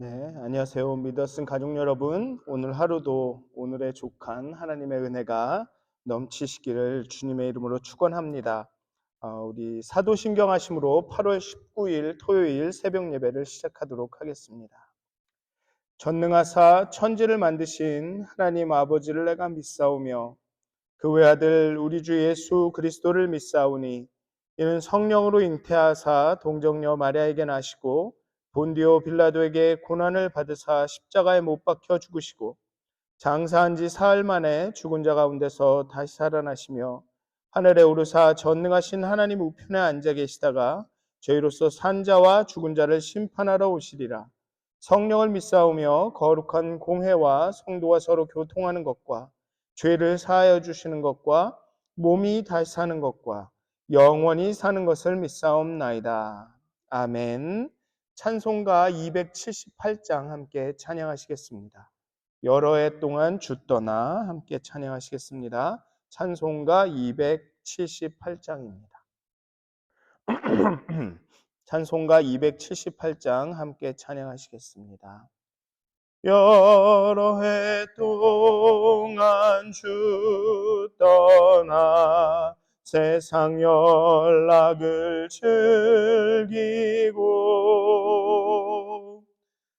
네, 안녕하세요. 믿어 쓴 가족 여러분. 오늘 하루도 오늘의 족한 하나님의 은혜가 넘치시기를 주님의 이름으로 축원합니다. 우리 사도신경하심으로 8월 19일 토요일 새벽 예배를 시작하도록 하겠습니다. 전능하사 천지를 만드신 하나님 아버지를 내가 믿사오며 그 외아들 우리 주 예수 그리스도를 믿사오니 이는 성령으로 잉태하사 동정녀 마리아에게 나시고 본디오 빌라도에게 고난을 받으사 십자가에 못 박혀 죽으시고 장사한 지 사흘 만에 죽은 자 가운데서 다시 살아나시며 하늘에 오르사 전능하신 하나님 우편에 앉아 계시다가 저희로서 산 자와 죽은 자를 심판하러 오시리라. 성령을 믿사오며 거룩한 공회와 성도가 서로 교통하는 것과 죄를 사하여 주시는 것과 몸이 다시 사는 것과 영원히 사는 것을 믿사옵나이다. 아멘. 찬송가 278장 함께 찬양하시겠습니다. 여러 해 동안 주 떠나 함께 찬양하시겠습니다. 찬송가 278장입니다. 찬송가 278장 함께 찬양하시겠습니다. 여러 해 동안 주 떠나 세상 연락을 즐기고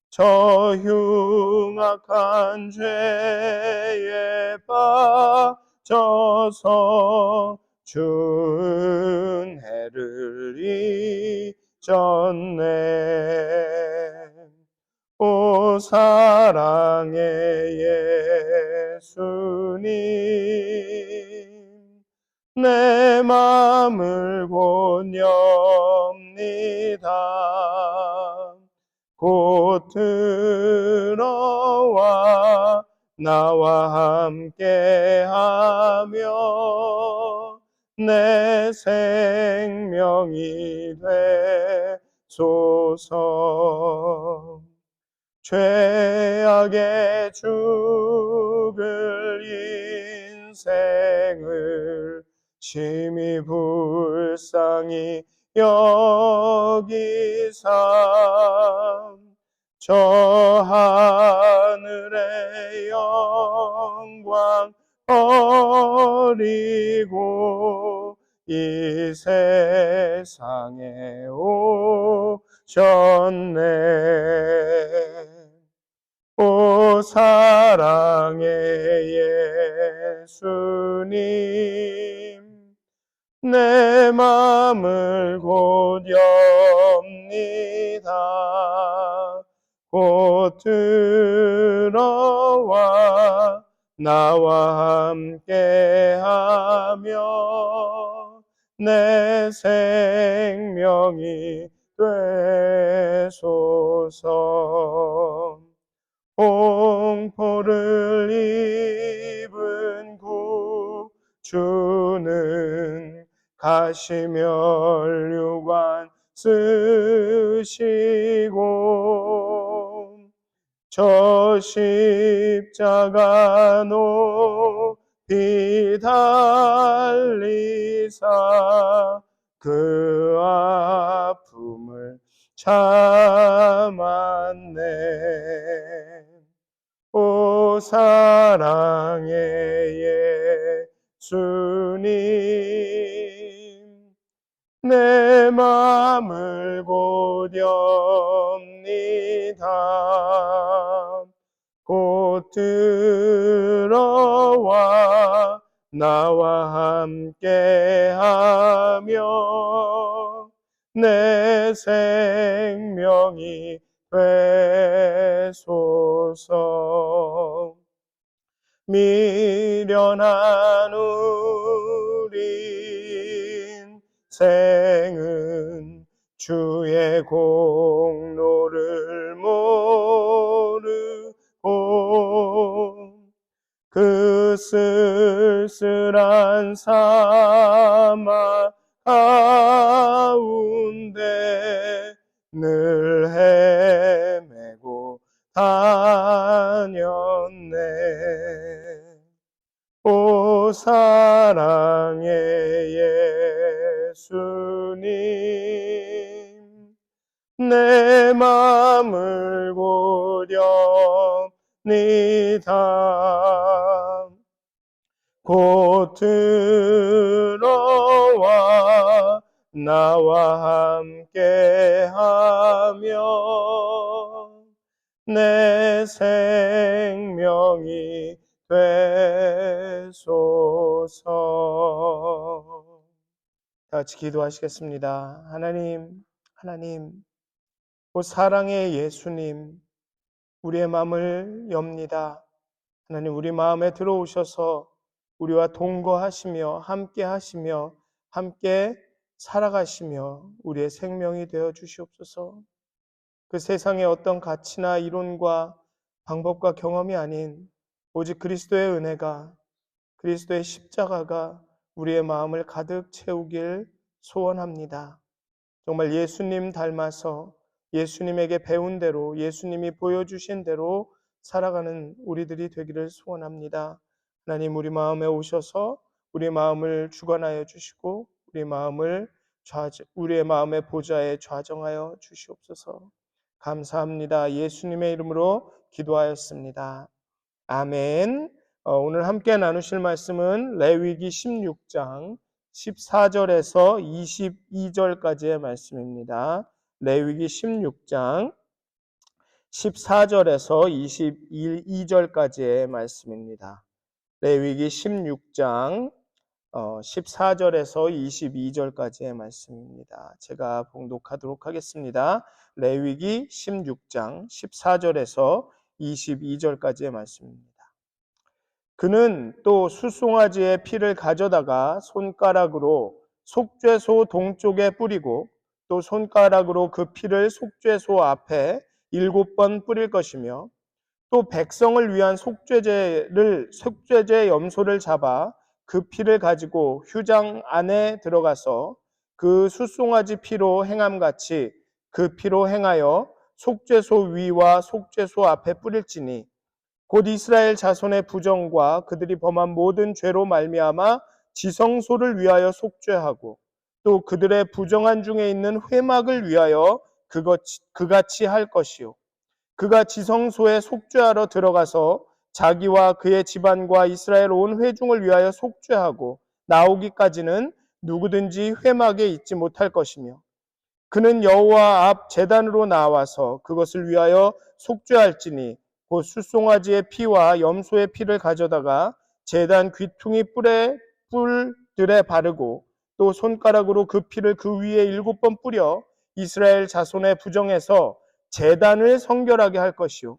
저 흉악한 죄에 빠져서 준 해를 잊었네. 오 사랑의 예수님, 내 마음을 곧 엽니다. 곧 들어와 나와 함께하며 내 생명이 되소서. 죄악에 죽을 인생을 심히 불쌍히 여기사 저 하늘의 영광 버리고 이 세상에 오셨네. 오 사랑의 예수님, 내 마음을 곧 엽니다. 곧 들어와 나와 함께하며 내 생명이 되소서. 공포를 입은 구주는 가시면류관 쓰시고 저 십자가 높이 달리사 그 아픔을 참았네. 오 사랑의 예수님, 내 마음을 곧 엽니다. 곧 들어와 나와 함께하며 내 생명이 되소서. 미련한 우리 인생은 주의 공로를 모르고 그 쓸쓸한 사막 가운데 늘 헤매고 다녔네. 오 사랑의 예수님, 내 마음을 고렵니다. 곧 들어와 나와 함께하며 내 생명이 되소서. 다 같이 기도하시겠습니다. 하나님, 그 사랑의 예수님, 우리의 마음을 엽니다. 하나님, 우리 마음에 들어오셔서 우리와 동거하시며 함께 하시며 함께 살아가시며 우리의 생명이 되어 주시옵소서. 그 세상의 어떤 가치나 이론과 방법과 경험이 아닌 오직 그리스도의 은혜가, 그리스도의 십자가가 우리의 마음을 가득 채우길 소원합니다. 정말 예수님 닮아서 예수님에게 배운 대로, 예수님이 보여주신 대로 살아가는 우리들이 되기를 소원합니다. 하나님, 우리 마음에 오셔서 우리 마음을 주관하여 주시고 우리의 마음의 보좌에 좌정하여 주시옵소서. 감사합니다. 예수님의 이름으로 기도하였습니다. 아멘. 오늘 함께 나누실 말씀은 레위기 16장 14절에서 22절까지의 말씀입니다. 레위기 16장 14절에서 22절까지의 말씀입니다. 레위기 16장 14절에서 22절까지의 말씀입니다. 제가 봉독하도록 하겠습니다. 레위기 16장 14절에서 22절까지의 말씀입니다. 그는 또 숫송아지의 피를 가져다가 손가락으로 속죄소 동쪽에 뿌리고 또 손가락으로 그 피를 속죄소 앞에 7번 뿌릴 것이며 또 백성을 위한 속죄제 염소를 잡아 그 피를 가지고 휴장 안에 들어가서 그 숫송아지 피로 행함같이 그 피로 행하여 속죄소 위와 속죄소 앞에 뿌릴지니 곧 이스라엘 자손의 부정과 그들이 범한 모든 죄로 말미암아 지성소를 위하여 속죄하고 또 그들의 부정한 중에 있는 회막을 위하여 그같이 할 것이요 그가 지성소에 속죄하러 들어가서 자기와 그의 집안과 이스라엘 온 회중을 위하여 속죄하고 나오기까지는 누구든지 회막에 있지 못할 것이며 그는 여호와 앞 제단으로 나와서 그것을 위하여 속죄할지니 곧 숫송아지의 피와 염소의 피를 가져다가 제단 귀퉁이 뿔들에 바르고 또 손가락으로 그 피를 그 위에 7번 뿌려 이스라엘 자손의 부정에서 제단을 성결하게 할 것이요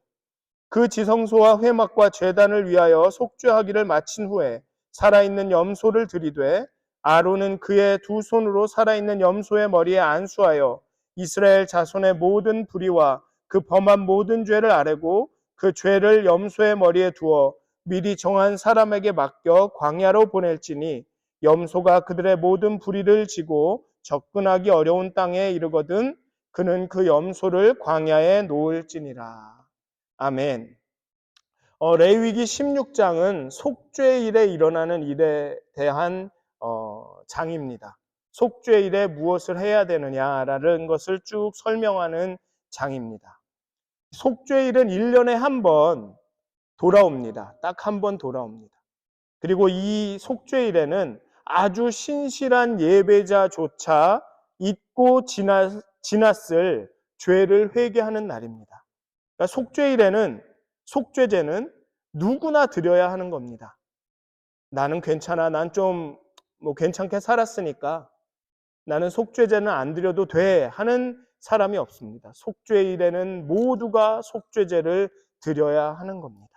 그 지성소와 회막과 제단을 위하여 속죄하기를 마친 후에 살아있는 염소를 들이되 아론은 그의 두 손으로 살아있는 염소의 머리에 안수하여 이스라엘 자손의 모든 불의와 그 범한 모든 죄를 아뢰고 그 죄를 염소의 머리에 두어 미리 정한 사람에게 맡겨 광야로 보낼지니 염소가 그들의 모든 불의를 지고 접근하기 어려운 땅에 이르거든 그는 그 염소를 광야에 놓을지니라. 아멘. 레위기 16장은 속죄일에 일어나는 일에 대한 장입니다. 속죄일에 무엇을 해야 되느냐라는 것을 쭉 설명하는 장입니다. 속죄일은 1년에 한 번 돌아옵니다. 딱 한 번 돌아옵니다. 그리고 이 속죄일에는 아주 신실한 예배자조차 잊고 지났을 죄를 회개하는 날입니다. 그러니까 속죄제는 누구나 드려야 하는 겁니다. 나는 괜찮아. 난 좀 괜찮게 살았으니까 나는 속죄제는 안 드려도 돼 하는 사람이 없습니다. 속죄일에는 모두가 속죄제를 드려야 하는 겁니다.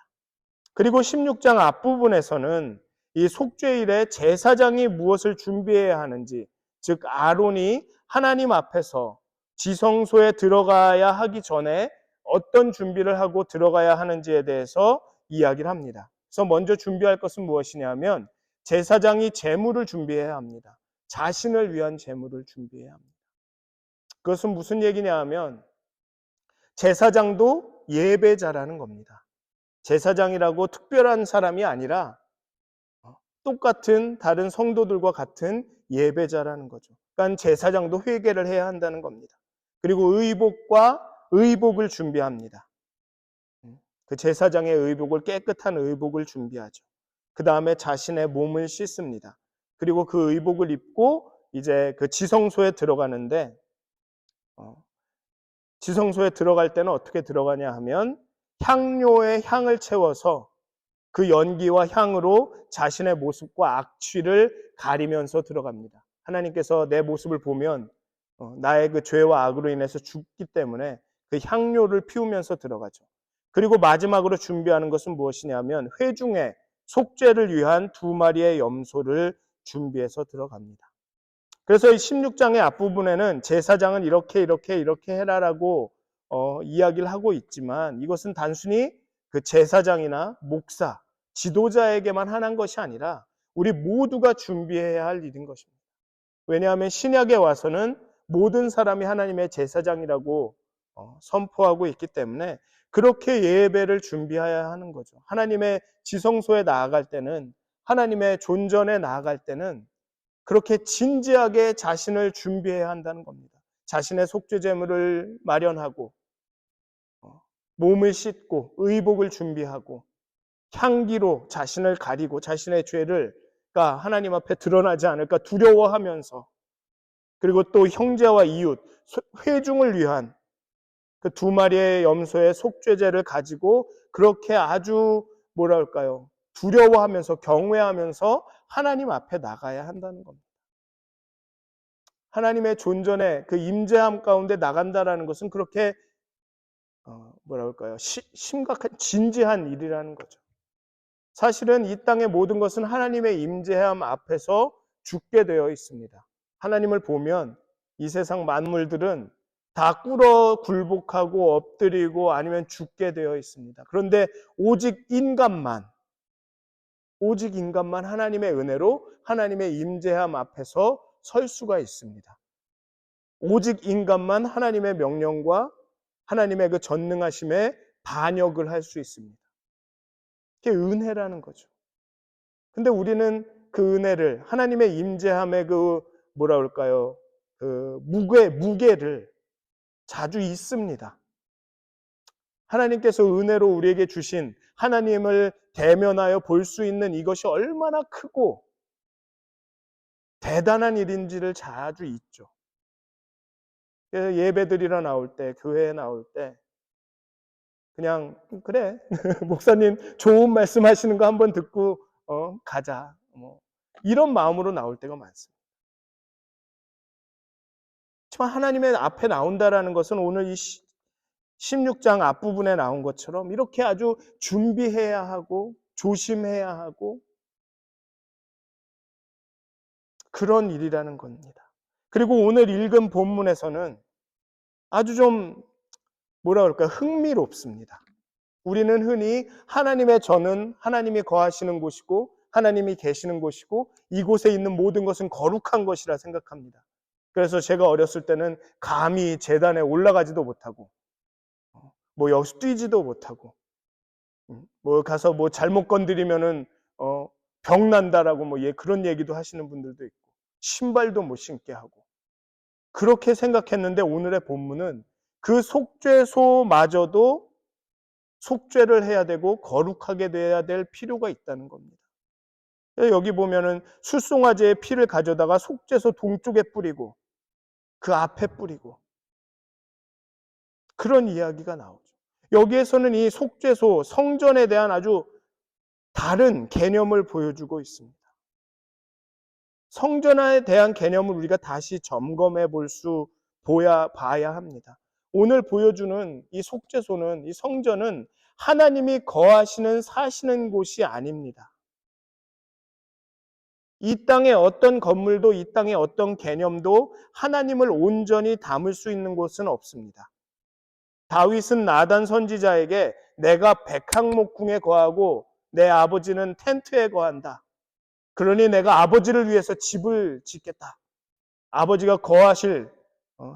그리고 16장 앞부분에서는 이 속죄일에 제사장이 무엇을 준비해야 하는지, 즉 아론이 하나님 앞에서 지성소에 들어가야 하기 전에 어떤 준비를 하고 들어가야 하는지에 대해서 이야기를 합니다. 그래서 먼저 준비할 것은 무엇이냐면 제사장이 제물을 준비해야 합니다. 자신을 위한 제물을 준비해야 합니다. 그것은 무슨 얘기냐 하면 제사장도 예배자라는 겁니다. 제사장이라고 특별한 사람이 아니라 똑같은 다른 성도들과 같은 예배자라는 거죠. 그러니까 제사장도 회개를 해야 한다는 겁니다. 그리고 의복과 의복을 준비합니다. 그 제사장의 의복을 깨끗한 의복을 준비하죠. 그 다음에 자신의 몸을 씻습니다. 그리고 그 의복을 입고 이제 그 지성소에 들어가는데 지성소에 들어갈 때는 어떻게 들어가냐 하면 향료에 향을 채워서 그 연기와 향으로 자신의 모습과 악취를 가리면서 들어갑니다. 하나님께서 내 모습을 보면 나의 그 죄와 악으로 인해서 죽기 때문에 그 향료를 피우면서 들어가죠. 그리고 마지막으로 준비하는 것은 무엇이냐면 회중의 속죄를 위한 2마리의 염소를 준비해서 들어갑니다. 그래서 이 16장의 앞부분에는 제사장은 이렇게 해라라고 이야기를 하고 있지만 이것은 단순히 그 제사장이나 목사, 지도자에게만 하는 것이 아니라 우리 모두가 준비해야 할 일인 것입니다. 왜냐하면 신약에 와서는 모든 사람이 하나님의 제사장이라고 선포하고 있기 때문에 그렇게 예배를 준비해야 하는 거죠. 하나님의 지성소에 나아갈 때는, 하나님의 존전에 나아갈 때는 그렇게 진지하게 자신을 준비해야 한다는 겁니다. 자신의 속죄 제물을 마련하고 몸을 씻고 의복을 준비하고 향기로 자신을 가리고 자신의 죄를 하나님 앞에 드러나지 않을까 두려워하면서, 그리고 또 형제와 이웃, 회중을 위한 그 2마리의 염소의 속죄제를 가지고 그렇게 아주 두려워하면서 경외하면서 하나님 앞에 나가야 한다는 겁니다. 하나님의 존전의 그 임재함 가운데 나간다라는 것은 그렇게 심각한 진지한 일이라는 거죠. 사실은 이 땅의 모든 것은 하나님의 임재함 앞에서 죽게 되어 있습니다. 하나님을 보면 이 세상 만물들은 다 꿇어 굴복하고 엎드리고 아니면 죽게 되어 있습니다. 그런데 오직 인간만 하나님의 은혜로 하나님의 임재함 앞에서 설 수가 있습니다. 오직 인간만 하나님의 명령과 하나님의 그 전능하심에 반역을 할 수 있습니다. 그게 은혜라는 거죠. 근데 우리는 그 은혜를, 하나님의 임재함의 그 무게를 자주 잊습니다. 하나님께서 은혜로 우리에게 주신 하나님을 대면하여 볼 수 있는 이것이 얼마나 크고 대단한 일인지를 자주 잊죠. 예배드리러 나올 때, 교회에 나올 때 그냥 그래 목사님 좋은 말씀 하시는 거 한번 듣고 가자, 이런 마음으로 나올 때가 많습니다. 하지만 하나님의 앞에 나온다라는 것은 오늘 이 16장 앞부분에 나온 것처럼 이렇게 아주 준비해야 하고 조심해야 하고 그런 일이라는 겁니다. 그리고 오늘 읽은 본문에서는 아주 좀 흥미롭습니다. 우리는 흔히 하나님의 전은 하나님이 거하시는 곳이고 하나님이 계시는 곳이고 이곳에 있는 모든 것은 거룩한 것이라 생각합니다. 그래서 제가 어렸을 때는 감히 제단에 올라가지도 못하고 여기서 뛰지도 못하고 가서 잘못 건드리면은 병 난다라고 그런 얘기도 하시는 분들도 있고 신발도 못 신게 하고 그렇게 생각했는데 오늘의 본문은 그 속죄소마저도 속죄를 해야 되고 거룩하게 돼야 될 필요가 있다는 겁니다. 여기 보면은 숫송아지의 피를 가져다가 속죄소 동쪽에 뿌리고 그 앞에 뿌리고 그런 이야기가 나오죠. 여기에서는 이 속죄소, 성전에 대한 아주 다른 개념을 보여주고 있습니다. 성전에 대한 개념을 우리가 다시 점검해 봐야 합니다. 오늘 보여주는 이 속죄소는, 이 성전은 하나님이 거하시는 사시는 곳이 아닙니다. 이 땅의 어떤 건물도 이 땅의 어떤 개념도 하나님을 온전히 담을 수 있는 곳은 없습니다. 다윗은 나단 선지자에게 내가 백항목궁에 거하고 내 아버지는 텐트에 거한다. 그러니 내가 아버지를 위해서 집을 짓겠다. 아버지가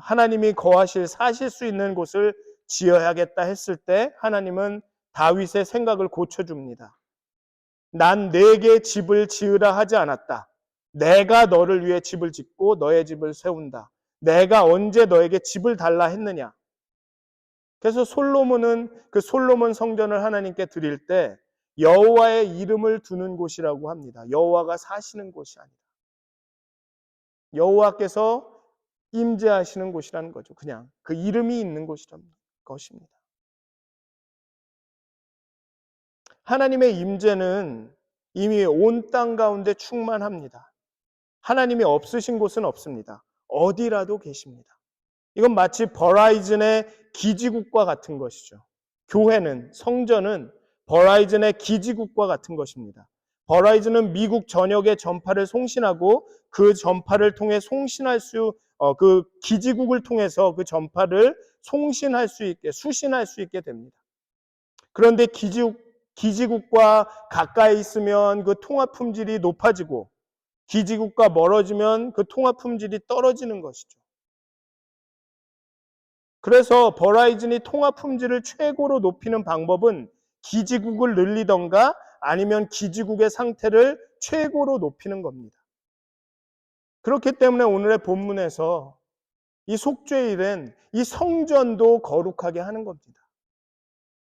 하나님이 거하실 사실 수 있는 곳을 지어야겠다 했을 때 하나님은 다윗의 생각을 고쳐줍니다. 난 내게 집을 지으라 하지 않았다. 내가 너를 위해 집을 짓고 너의 집을 세운다. 내가 언제 너에게 집을 달라 했느냐. 그래서 솔로몬은 그 솔로몬 성전을 하나님께 드릴 때 여호와의 이름을 두는 곳이라고 합니다. 여호와가 사시는 곳이 아니다. 여호와께서 임재하시는 곳이라는 거죠. 그냥 그 이름이 있는 곳이라는 것입니다. 하나님의 임재는 이미 온 땅 가운데 충만합니다. 하나님이 없으신 곳은 없습니다. 어디라도 계십니다. 이건 마치 버라이즌의 기지국과 같은 것이죠. 교회는, 성전은 버라이즌의 기지국과 같은 것입니다. 버라이즌은 미국 전역의 전파를 송신하고 그 전파를 통해 그 기지국을 통해서 그 전파를 송신할 수 있게, 수신할 수 있게 됩니다. 그런데 기지국과 가까이 있으면 그 통합 품질이 높아지고 기지국과 멀어지면 그 통합 품질이 떨어지는 것이죠. 그래서 버라이즌이 통합 품질을 최고로 높이는 방법은 기지국을 늘리던가 아니면 기지국의 상태를 최고로 높이는 겁니다. 그렇기 때문에 오늘의 본문에서 이 속죄일은 이 성전도 거룩하게 하는 겁니다.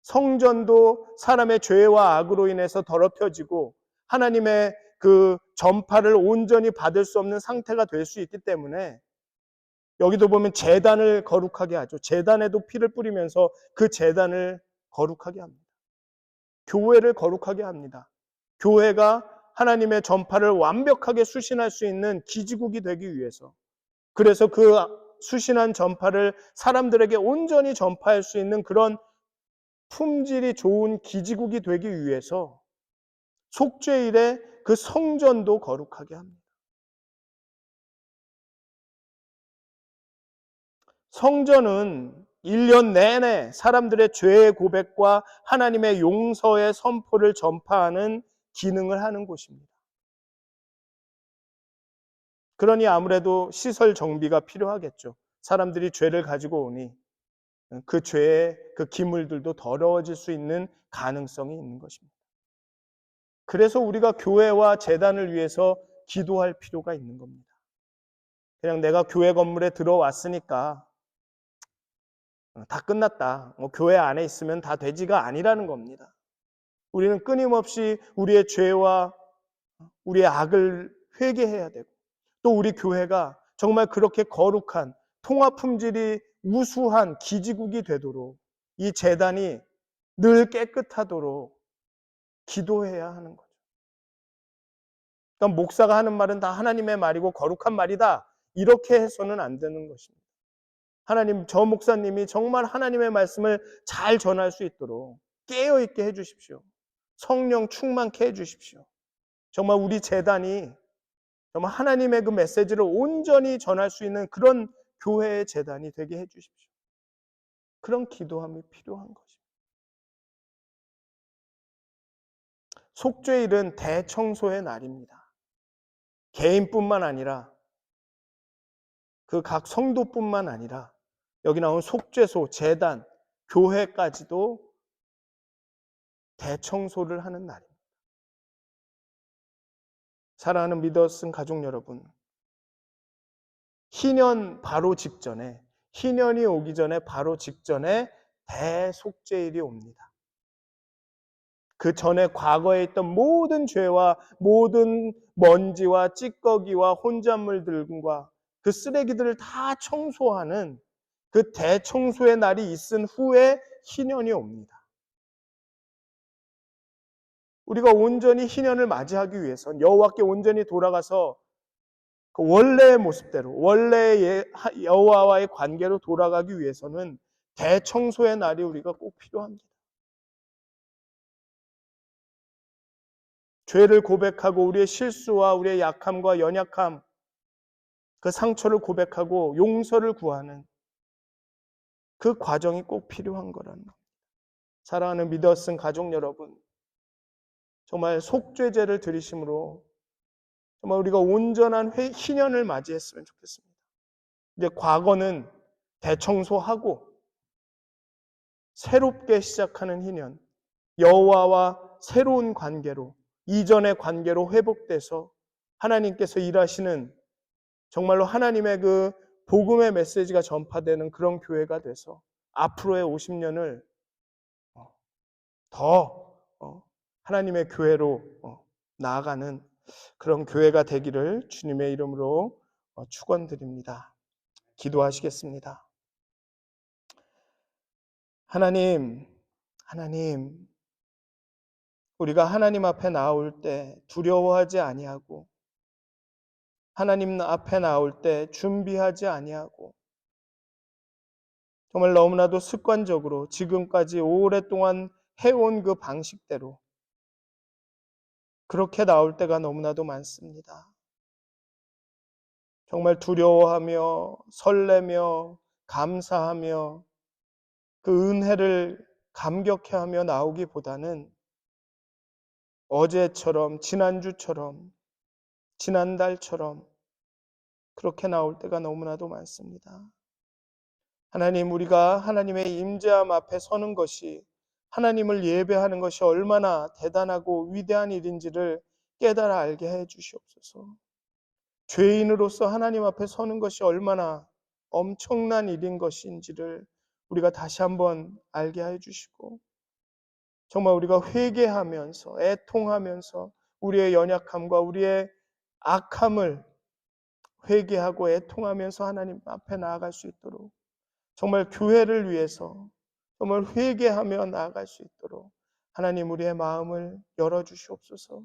성전도 사람의 죄와 악으로 인해서 더럽혀지고 하나님의 그 전파를 온전히 받을 수 없는 상태가 될 수 있기 때문에 여기도 보면 제단을 거룩하게 하죠. 제단에도 피를 뿌리면서 그 제단을 거룩하게 합니다. 교회를 거룩하게 합니다. 교회가 하나님의 전파를 완벽하게 수신할 수 있는 기지국이 되기 위해서, 그래서 그 수신한 전파를 사람들에게 온전히 전파할 수 있는 그런 품질이 좋은 기지국이 되기 위해서 속죄일에 그 성전도 거룩하게 합니다. 성전은 1년 내내 사람들의 죄의 고백과 하나님의 용서의 선포를 전파하는 기능을 하는 곳입니다. 그러니 아무래도 시설 정비가 필요하겠죠. 사람들이 죄를 가지고 오니 그 죄의 그 기물들도 더러워질 수 있는 가능성이 있는 것입니다. 그래서 우리가 교회와 제단을 위해서 기도할 필요가 있는 겁니다. 그냥 내가 교회 건물에 들어왔으니까 다 끝났다. 교회 안에 있으면 다 되지가 아니라는 겁니다. 우리는 끊임없이 우리의 죄와 우리의 악을 회개해야 되고, 또 우리 교회가 정말 그렇게 거룩한 통합 품질이 우수한 기지국이 되도록 이 제단이 늘 깨끗하도록 기도해야 하는 거죠. 그러니까 목사가 하는 말은 다 하나님의 말이고 거룩한 말이다, 이렇게 해서는 안 되는 것입니다. 하나님, 저 목사님이 정말 하나님의 말씀을 잘 전할 수 있도록 깨어있게 해주십시오. 성령 충만케 해주십시오. 정말 우리 제단이 정말 하나님의 그 메시지를 온전히 전할 수 있는 그런 교회의 제단이 되게 해주십시오. 그런 기도함이 필요한 것입니다. 속죄일은 대청소의 날입니다. 개인뿐만 아니라 그 각 성도뿐만 아니라 여기 나온 속죄소, 제단, 교회까지도 대청소를 하는 날입니다. 사랑하는 믿었은 가족 여러분, 희년 바로 직전에, 희년이 오기 전에 바로 직전에 대속죄일이 옵니다. 그 전에 과거에 있던 모든 죄와 모든 먼지와 찌꺼기와 혼잣물들과 그 쓰레기들을 다 청소하는 그 대청소의 날이 있은 후에 희년이 옵니다. 우리가 온전히 희년을 맞이하기 위해서 여호와께 온전히 돌아가서 그 원래의 모습대로, 원래의 여호와와의 관계로 돌아가기 위해서는 대청소의 날이 우리가 꼭 필요합니다. 죄를 고백하고 우리의 실수와 우리의 약함과 연약함, 그 상처를 고백하고 용서를 구하는 그 과정이 꼭 필요한 거라는 겁니다. 사랑하는 믿었은 가족 여러분, 정말 속죄제를 드리심으로 정말 우리가 온전한 희년을 맞이했으면 좋겠습니다. 이제 과거는 대청소하고 새롭게 시작하는 희년, 여호와와 새로운 관계로, 이전의 관계로 회복돼서 하나님께서 일하시는 정말로 하나님의 그 복음의 메시지가 전파되는 그런 교회가 돼서 앞으로의 50년을 더 하나님의 교회로 나아가는 그런 교회가 되기를 주님의 이름으로 축원드립니다. 기도하시겠습니다. 하나님, 우리가 하나님 앞에 나올 때 두려워하지 아니하고 하나님 앞에 나올 때 준비하지 아니하고 정말 너무나도 습관적으로 지금까지 오랫동안 해온 그 방식대로 그렇게 나올 때가 너무나도 많습니다. 정말 두려워하며 설레며 감사하며 그 은혜를 감격해하며 나오기보다는 어제처럼 지난주처럼 지난달처럼 그렇게 나올 때가 너무나도 많습니다. 하나님, 우리가 하나님의 임재함 앞에 서는 것이 하나님을 예배하는 것이 얼마나 대단하고 위대한 일인지를 깨달아 알게 해 주시옵소서. 죄인으로서 하나님 앞에 서는 것이 얼마나 엄청난 일인 것인지를 우리가 다시 한번 알게 해 주시고 정말 우리가 회개하면서 애통하면서 우리의 연약함과 우리의 악함을 회개하고 애통하면서 하나님 앞에 나아갈 수 있도록 정말 교회를 위해서 정말 회개하며 나아갈 수 있도록 하나님 우리의 마음을 열어주시옵소서.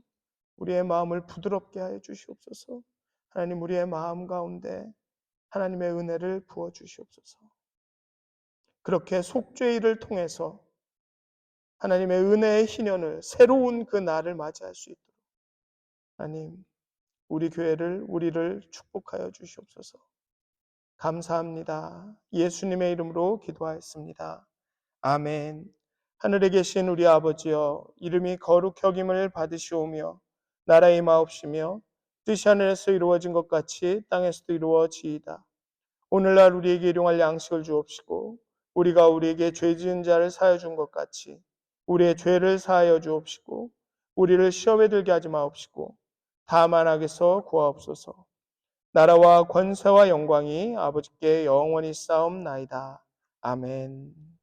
우리의 마음을 부드럽게 하여 주시옵소서. 하나님 우리의 마음 가운데 하나님의 은혜를 부어주시옵소서. 그렇게 속죄일을 통해서 하나님의 은혜의 희년을 새로운 그 날을 맞이할 수 있도록 하나님 우리를 축복하여 주시옵소서. 감사합니다. 예수님의 이름으로 기도하였습니다. 아멘. 하늘에 계신 우리 아버지여, 이름이 거룩히 여김을 받으시오며 나라의 마옵시며 뜻이 하늘에서 이루어진 것 같이 땅에서도 이루어지이다. 오늘날 우리에게 일용할 양식을 주옵시고 우리가 우리에게 죄 지은 자를 사하여 준 것 같이 우리의 죄를 사하여 주옵시고 우리를 시험에 들게 하지 마옵시고 다만 악에서 구하옵소서. 나라와 권세와 영광이 아버지께 영원히 쌓옵나이다. 아멘.